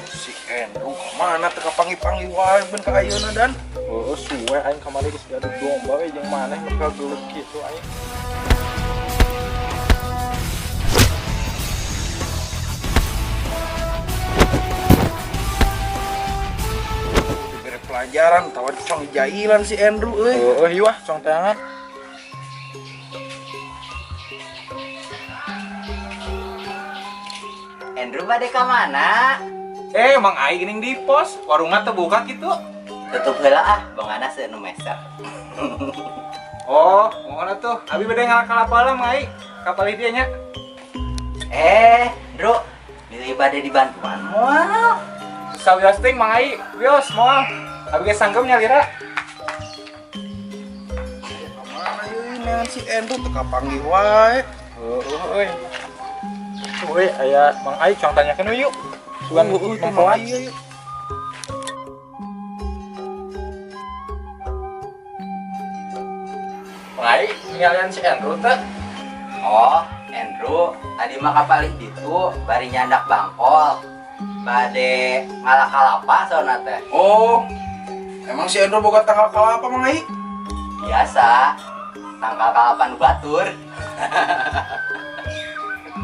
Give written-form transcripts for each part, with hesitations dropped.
Si Endro kemana teka pangi-pangi wae ben ka ayeuna dan. Oh, suwe aing kamari geus gaduh domba we jeung maneh bakal geuleuh kitu aing. Diberi pelajaran tawa cong jailan si Endro euy. Heuh ieu wah cong teangan. Andrew bade ka mana? Mang aing geuning di pos, warungna teu buka kitu. Tutup heula ah, bongana seunu meser. Oh, ngono tuh. Abi bade ngalak-kalapala Mang aing. Kapal dia nya. Bro, milih bade dibantuan moal. Sawios ting Mang aing. Wios moal. Abi ge sanggem nyalira. Mana euy neangan si Endro teka panggih wae. Heuh euy. Woi, aya Mang aing cong tanyakeun we yuk. Sugan mempelai. Iya. Mang aing ningalian si Andrew teh. Oh, Andrew, tadi mah kapalih ditu bari nyandak bangkol. Bade ngalak-kalapa sauna teh. Oh, emang si Endro boga tanggal kalapa Mang Ai? Biasa, tanggal kalapan batur.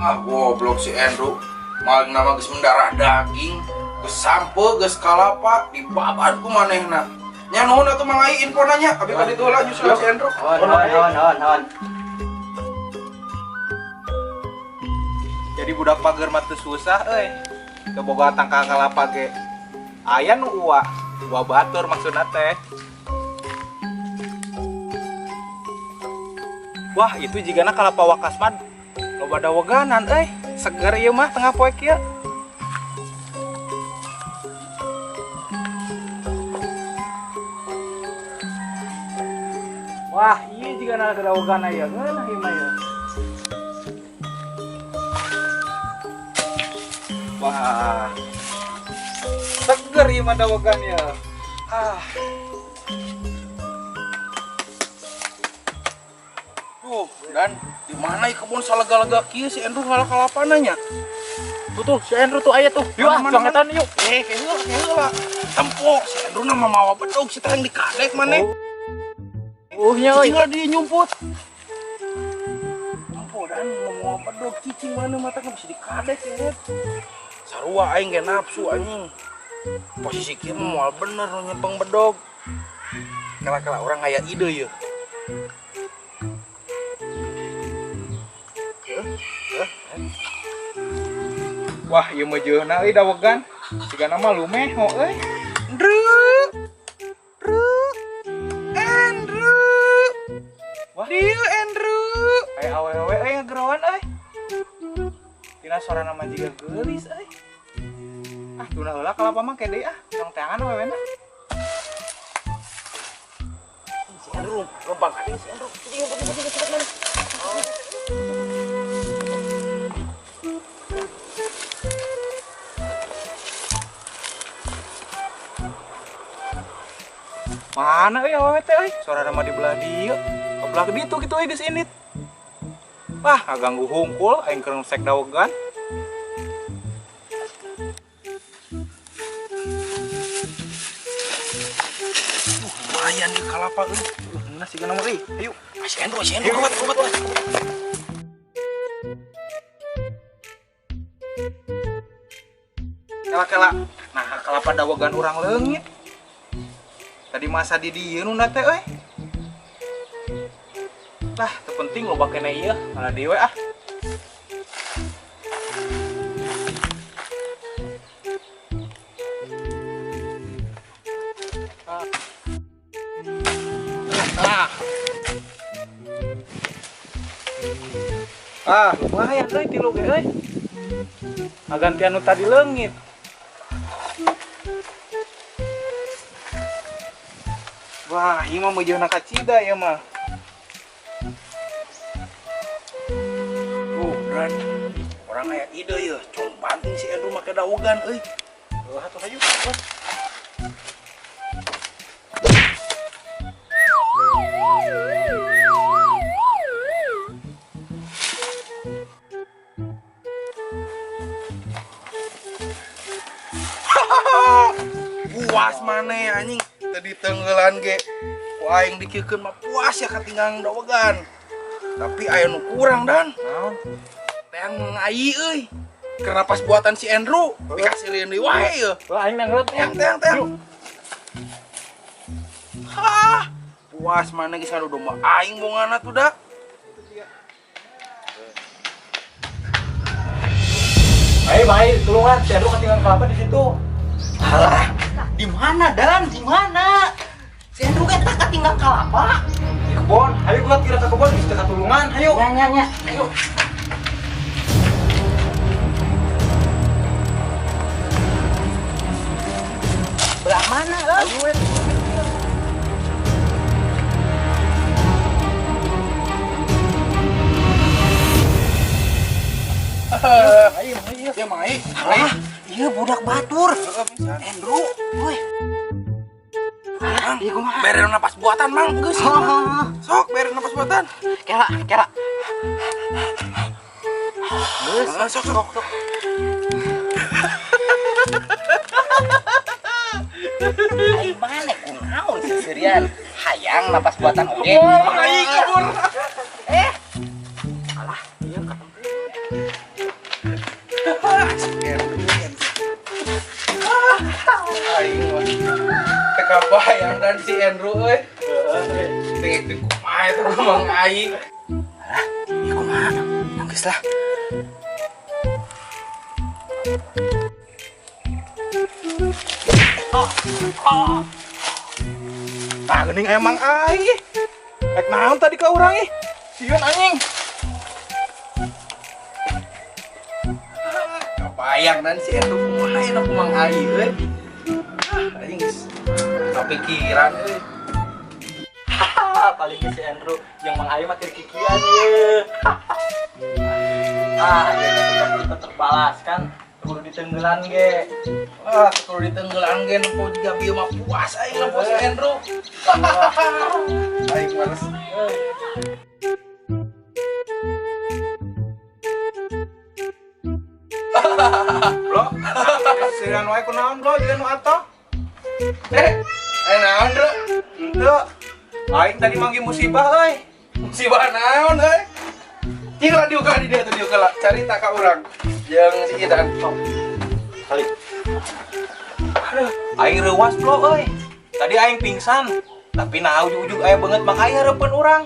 Ah goblok si Endro. Maling nama geus mendarah daging, geus sampe, geus kalapa, dibabat ku manehna. Nya nuhun atuh Mang Ai info nanya, abi ka ditu heula nyusul si Endro. Hon. Jadi budak pager mah teu susah euy. Teu boga tangkal kalapa ge. Aya nu uwa batur maksudna teh. Wah, itu jigana kalapa wakas mah loba daweganan euy. Seger ieu mah tengah poe kieu. Wah, ieu jigana dawegan aya ngeunah ieu mah. Wah, seger ieu mah dawegan ya. Dan di mana kebun salaga-laga kieu si Endro kalapa nanya. Tuh, si Andrew tuh aya tuh. Yuk, congetan yuk. Heula. Tempo si Endro nama mawa bedog si teh dikadek maneh. Nya euy. Tinggal dia nyumput. Tempo dan mau bedog cicing mana mata kan bisa dikadek ya. Sarua aing ge nafsu anjing. Posisi kieu mah moal bener nu nyempeng bedog. Kala-kala orang aya ide yeuh. Wah, ieu mah jeuna euy dawegan. Sigana mah lumeho euy. Endro. Wah, Dieu Endro. aya awewe euy ngagerowan euy. Tina sorana mah jiga geulis euy. Ah, tuna heula kalapa mah kede ah. Tong teangan awewena. Si Endro, lobang kadeng si Endro. Cepet mana? Mana euy awewe teh euy? Sorana mah di belah dieu. Ka belah ditu kitu euy geus init. Wah, ngaganggu hungkul aing keur sek dawegan. Lumayan nih kalapa euy. Mana sigana mah euy? Ayo. Si Endro, kuat. Kela-kela. Nah, kalapa dawegan urang leungit. Tadi masa di dieu nu teh euy. Tah, teu penting loba keneh ieu, malah dewe ah. Lumayan euy tilu ge euy. Agantian nu tadi leungit. Wah, ieu mah meujeuhna ka cida ieu mah. orang aya ide ya, cong banting si Andrew make daogan euy. Atuh hayu. Puas maneh anjing tadi tenggelan ge. Ku aing dikeukeun mah puas ya katinggang daogan. Tapi aya nu kurang dan. Naon? Teang mengai euy. Karena pas buatan si Andrew dikasihin deui wae ya. Wah aing nangret ya. Teang. Hah, puas mana geus anu domba aing bongana tuh dah. Baik, tulungan si Andrew ketinggalan kelapa di situ. Alah, di mana Dan? Di mana? Si Andrew kan tak ketinggalan kelapa. Di kebon. Ayo gua kira ke kebon di dekat tulungan. Ayo. Nya. Ayo. Belah mana lah? Ayo weh. Aing ya mai. Alah, iya budak batur. Andrew, woi. Mang, bere napas buatan mang geus. Sok bere napas buatan. Kela. Geus, sok. Aing mana kunaon seserian? Hayang napas buatan oge. Aing kabur. Alah, iya ketemu. Aing teka bayang dan si Andrew euy. Teu kumaha eta mang aing. Alah, iya kumaha? Geus lah. Nah, geuning emang aing. Rek naon tadi ka urang ih? Sieun anjing. Kebayang dan si Andrew kumaha eta mang aing euy. Aing geus kepikiran euy. Paling si Andrew yang Mang Ayu mah kikian ye. Kita terbalaskan kudu ditenggelan ge. Wah, kalau ditenggelan gen po juga bieu mah puas aing lah po si Andrew. Aing males. Bro, sirian wae kunaon bro, jeung nu atoh. Naon, Bro? Henteu. Aing tadi manggi musibah euy. Musibah naon euy? Cing lah diuka di dia tuh diuka lah. Carita ka urang. Jeung si Idan. Kali. Aduh, aing reuwas bro euy. Tadi aing pingsan, tapi nah ujug-ujug aya banget Mang Aya hareupeun urang.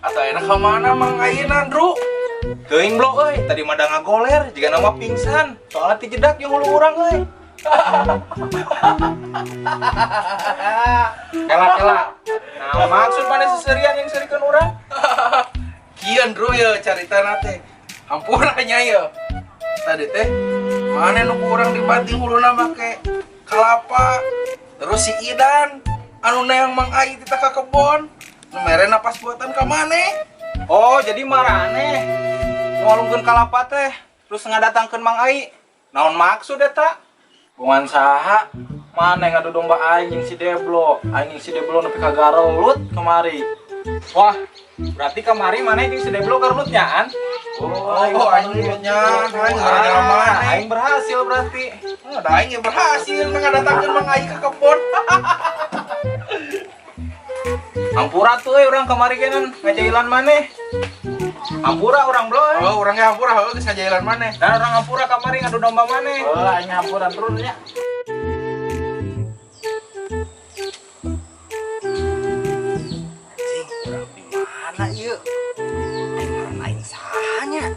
Atau enak ka mana Mang Ayeuna, Bro? Teuing bro euy, tadi mah da ngagoler jiga nama pingsan. Soalnya ti jedak jeung ulu urang euy. Kela. Nah, maksud mana seserian yang serikeun urang? Kian Bro ya caritana teh. Hampuranya ya. Tadi teh mana nu urang di banting huluna make kalapa. Terus si Idan anu neang Mang Ai tita ka kebon. Nu mere napas buatan ka maneh. Oh, jadi marane. Ngolongkeun kalapa teh, terus ngadatangkeun Mang Ai. Naon maksud eta? Bungan saha? Mana ngadu domba aing jeung si Deblo. Aing jeung si Deblo nepi ka garelut kemari. Wah, berarti kemari mana jeung si Deblo garelut nyaan? Oh, aing nya, aing gara-gara maneh. Aing berhasil berarti. Da aing berhasil ngadatangkeun Mang Ai ka kebon. Hampura tuh urang kemari genan ngajailan maneh. Hampura urang blo. Oh, urangnya hampura heuh geus ngajailan maneh. Dan orang hampura kamari ngadu domba maneh. Oh, aing hampura terus nya. Urang di mana ieu? Aing saha nya?